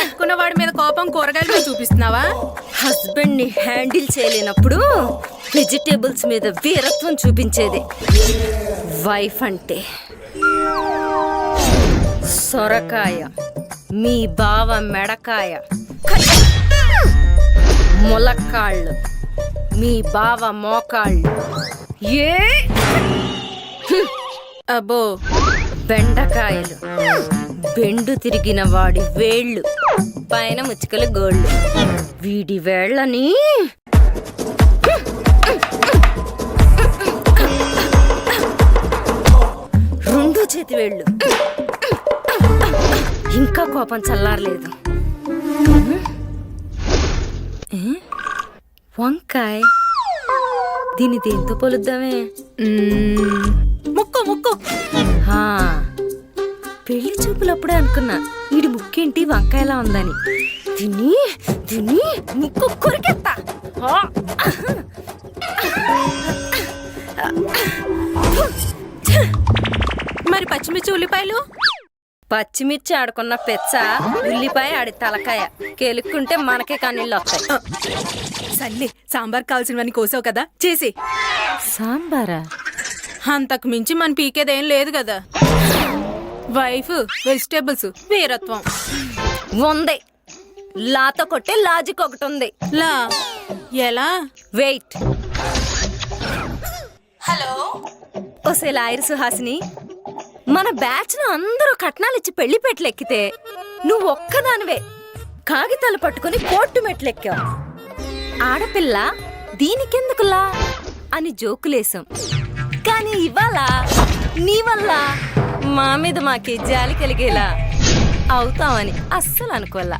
కట్టుకున్న వాడి మీద కోపం కూరగాయల మీద చూపిస్తున్నావా? హస్బెండ్ ని హ్యాండిల్ చేయలేనప్పుడు వెజిటేబుల్స్ మీద వీరత్వం చూపించేది వైఫ్ అంటే. సొరకాయ, మీ బావ మెడకాయ, ములక్కాళ్ళు, మీ బావ మోకాళ్ళు, ఏ అబ్బో బెండకాయలు, బెండు తిరిగిన వాడి వేళ్ళు, పైన ముచ్చుకలు గోళ్ళు, వీడి వేళ్ళని రెండు చేతి వేళ్ళు. ఇంకా కోపం చల్లారలేదు. వంకాయ, దీని దేంతో పొలుద్దామే? ముక్కు ముక్కు. పెళ్లి చూపులప్పుడే అనుకున్నా వీడి ముక్కేంటి వంకాయలా ఉందని. తిని తిని ముక్కు కొరికెత్తా. మరి పచ్చిమిర్చి ఉల్లిపాయలు? పచ్చిమిర్చి ఆడుకున్న పెచ్చ, ఉల్లిపాయ ఆడి తలకాయ కెలుక్కుంటే మనకే కన్నీళ్ళు వస్తాయి. సర్లే, సాంబార్ కావాల్సినవన్నీ కోసావు కదా, చేసి. సాంబారా? అంతకు మించి మన పీకేదేం లేదు కదా. వైఫ్, వెజిటేబుల్స్, వీరత్వం ఉంది. లాతో కొట్టే లాజిక్ ఒకటి ఉంది. లా ఎలా? వెయిట్. హలో, ఓసే లాయర్ సుహాసిని, మన బ్యాచ్ లో అందరూ కట్నాలు ఇచ్చి పెళ్లి పెట్లెక్కితే నువ్వు ఒక్కదానివే కాగితాలు పట్టుకుని కోర్టు మెట్లెక్కావు. ఆడపిల్ల దీనికెందుకులా అని జోకులేసాం. కానీ ఇవాళ నీ వల్ల మా మీద మాకే జాలి కలిగేలా అవుతామని అస్సలు అనుకోలా.